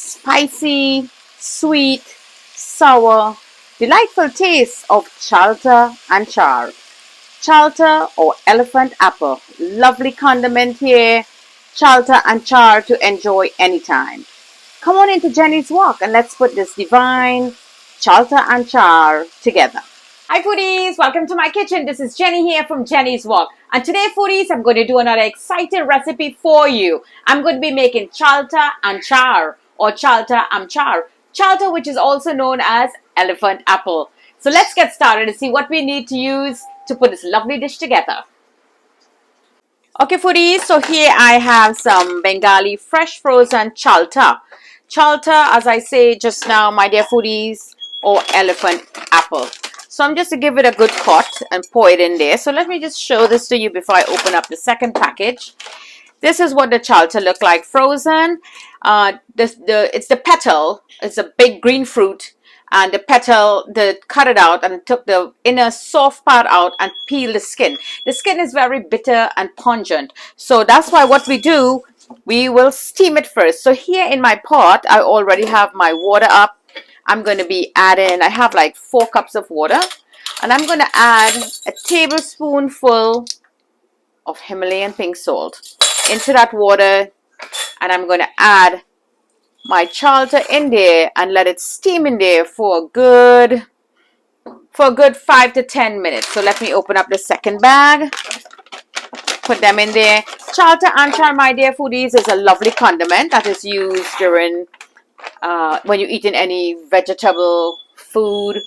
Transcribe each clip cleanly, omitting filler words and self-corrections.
spicy, sweet, sour, delightful taste of Chalta Amchar. Chalta or elephant apple. Lovely condiment here. Chalta Amchar to enjoy anytime. Come on into Jenny's Walk and let's put this divine Chalta Amchar together. Hi foodies, welcome to my kitchen. This is Jenny here from Jenny's Walk. And today foodies, I'm going to do another exciting recipe for you. I'm going to be making Chalta Amchar or Chalta Amchar. Chalta, which is also known as elephant apple. So let's get started and see what we need to use to put this lovely dish together. Okay foodies, so here I have some Bengali fresh frozen Chalta. Chalta, as I say just now, my dear foodies, or elephant apple. So I'm just to give it a good cut and pour it in there. So let me just show this to you before I open up the second package. This is what the Chalta look like frozen. It's the petal. It's a big green fruit. And the petal, they cut it out and took the inner soft part out and peel the skin. The skin is very bitter and pungent. So that's why what we do, we will steam it first. So here in my pot, I already have my water up. I'm going to be adding, I have like 4 cups of water. And I'm going to add a tablespoonful of Himalayan pink salt into that water. And I'm going to add my Chalta in there and let it steam in there for a good 5 to 10 minutes. So let me open up the second bag, put them in there. Chalta Amchar, my dear foodies, is a lovely condiment that is used during when you're eating any vegetable food,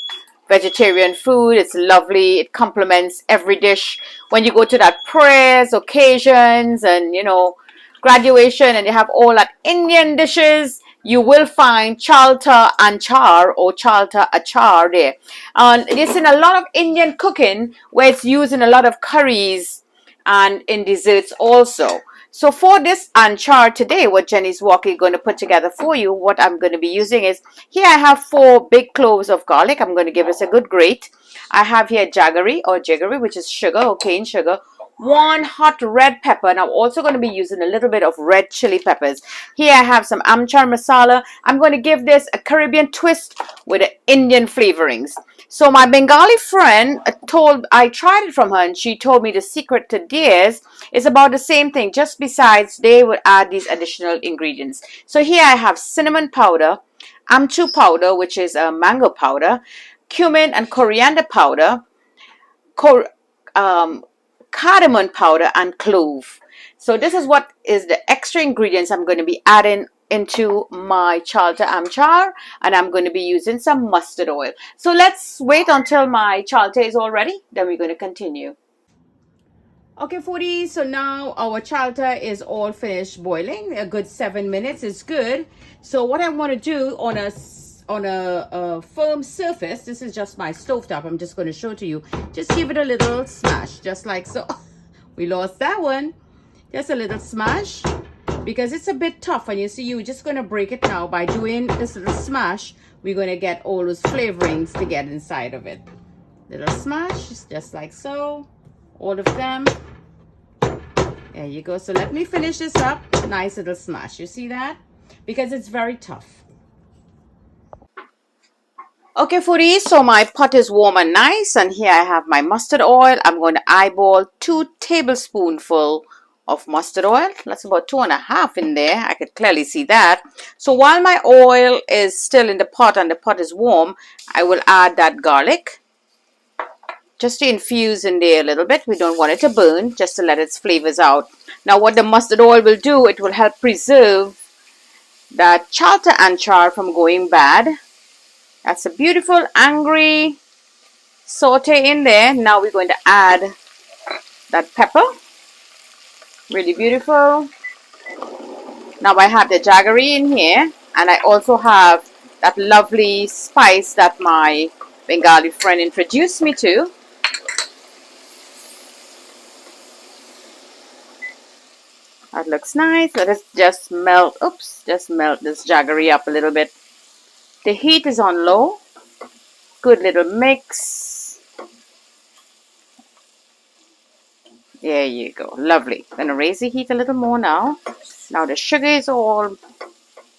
vegetarian food. It's lovely. It complements every dish. When you go to that prayers, occasions, and you know, graduation, and you have all that Indian dishes, you will find Chalta Amchar or Chalta Achar there. It's in a lot of Indian cooking where it's used in a lot of curries and in desserts also. So for this Amchar today, what Jenny's Walk is going to put together for you, what I'm going to be using is, here I have 4 big cloves of garlic. I'm going to give this a good grate. I have here jaggery, which is sugar or cane sugar. 1 hot red pepper, and I'm also going to be using a little bit of red chili peppers. Here I have some amchur masala. I'm going to give this a Caribbean twist with Indian flavorings. So my Bengali friend I tried it from her and she told me the secret to theirs is about the same thing. Just besides, they would add these additional ingredients. So here I have cinnamon powder, amchur powder, which is a mango powder, cumin and coriander powder, cardamom powder, and clove. So this is what is the extra ingredients I'm going to be adding into my Chalta Amchar, and I'm going to be using some mustard oil. So let's wait until my Chalta is all ready, then we're going to continue. Okay foodies, so now our Chalta is all finished boiling. A good 7 minutes is good. So what I want to do on a firm surface, this is just my stovetop, I'm just going to show to you, just give it a little smash, just like so. We lost that one. Just a little smash, because it's a bit tough, and you see, you're just going to break it now. By doing this little smash, we're going to get all those flavorings to get inside of it. Little smash, just like so, all of them. There you go. So let me finish this up. Nice little smash, you see that, because it's very tough. Okay foodies, so my pot is warm and nice, and here I have my mustard oil. I'm going to eyeball 2 tablespoonfuls of mustard oil. That's about 2.5 in there. I could clearly see that. So while my oil is still in the pot and the pot is warm, I will add that garlic just to infuse in there a little bit. We don't want it to burn, just to let its flavors out. Now what the mustard oil will do, it will help preserve that Chalta Amchar from going bad. That's a beautiful angry saute in there. Now we're going to add that pepper. Really beautiful. Now I have the jaggery in here, and I also have that lovely spice that my Bengali friend introduced me to. That looks nice. Let us just melt, just melt this jaggery up a little bit. The heat is on low. Good little mix. There you go. Lovely. Gonna raise the heat a little more now. Now the sugar is all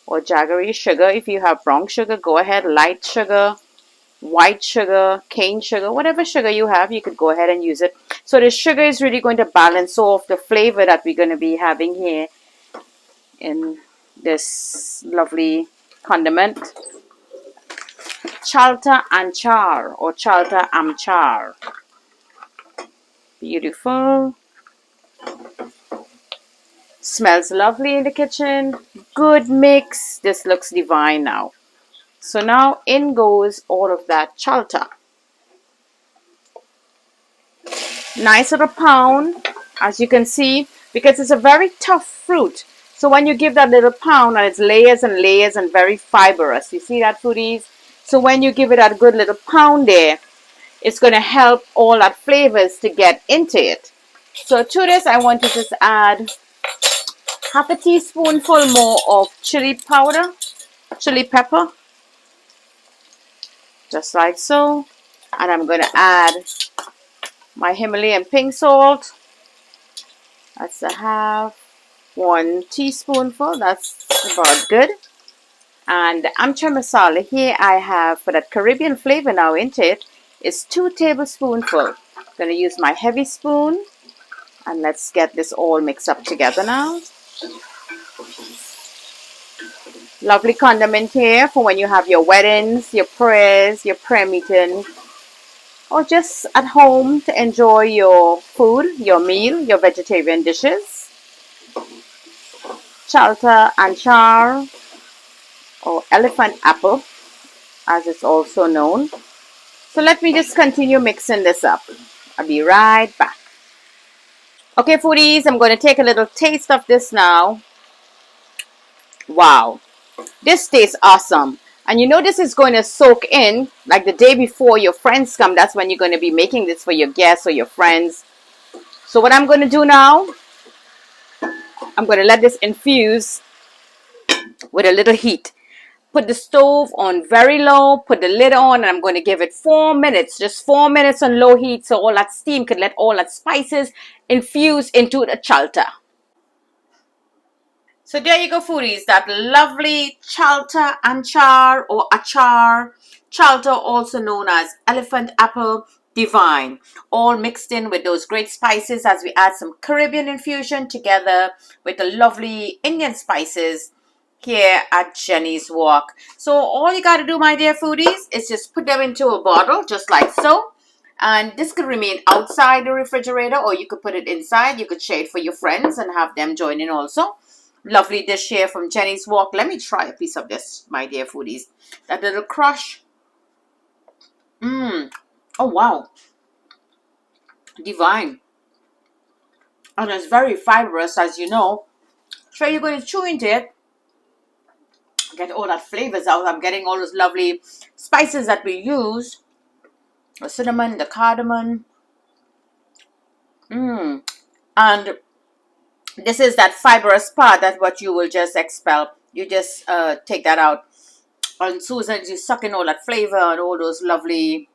or jaggery sugar. If you have brown sugar, go ahead. Light sugar, white sugar, cane sugar, whatever sugar you have, you could go ahead and use it. So the sugar is really going to balance off the flavor that we're going to be having here in this lovely condiment. Chalta Amchar or Chalta Amchar. Beautiful. Smells lovely in the kitchen. Good mix. This looks divine now. So now in goes all of that chalta. Nice little pound, as you can see, because it's a very tough fruit. So when you give that little pound, and it's layers and layers and very fibrous. You see that, foodies? So when you give it that good little pound there, it's going to help all that flavors to get into it. So to this, I want to just add half a teaspoonful more of chili powder, chili pepper, just like so. And I'm going to add my Himalayan pink salt. That's a half, 1 teaspoonful. That's about good. And the amchur masala here I have for that Caribbean flavor now into it is 2 tablespoonfuls. I'm going to use my heavy spoon. And let's get this all mixed up together now. Lovely condiment here for when you have your weddings, your prayers, your prayer meeting, or just at home to enjoy your food, your meal, your vegetarian dishes. Chalta Amchar or elephant apple, as it's also known. So let me just continue mixing this up. I'll be right back. Okay, foodies, I'm going to take a little taste of this now. Wow, this tastes awesome. And you know this is going to soak in like the day before your friends come. That's when you're going to be making this for your guests or your friends. So what I'm going to do now, I'm going to let this infuse with a little heat. Put the stove on very low, put the lid on, and I'm going to give it 4 minutes. Just 4 minutes on low heat so all that steam can let all that spices infuse into the chalta. So there you go, foodies. That lovely Chalta Amchar or achar. Chalta, also known as elephant apple, divine. All mixed in with those great spices as we add some Caribbean infusion together with the lovely Indian spices here at Jenny's Walk. So all you got to do, my dear foodies, is just put them into a bottle just like so. And this could remain outside the refrigerator or you could put it inside. You could share it for your friends and have them join in also. Lovely dish here from Jenny's Walk. Let me try a piece of this, my dear foodies. That little crush. Oh, wow. Divine. And it's very fibrous, as you know. So you're going to chew into it. Get all that flavors out. I'm getting all those lovely spices that we use. The cinnamon, the cardamom. And this is that fibrous part. That's what you will just expel. You just take that out. And Susan, you suck in all that flavor and all those lovely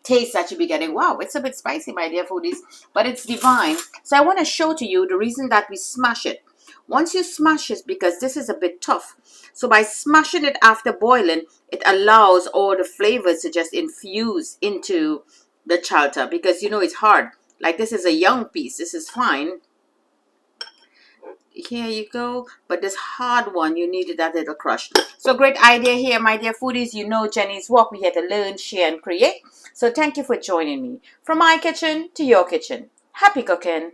tastes that you'll be getting. Wow, it's a bit spicy, my dear foodies, but it's divine. So I want to show to you the reason that we smash it. Once you smash it, because this is a bit tough. So by smashing it after boiling, it allows all the flavors to just infuse into the chalta. Because you know it's hard. Like this is a young piece. This is fine. Here you go. But this hard one, you needed that little crush. So great idea here, my dear foodies. You know Jenny's Walk. We're here to learn, share, and create. So thank you for joining me. From my kitchen to your kitchen. Happy cooking.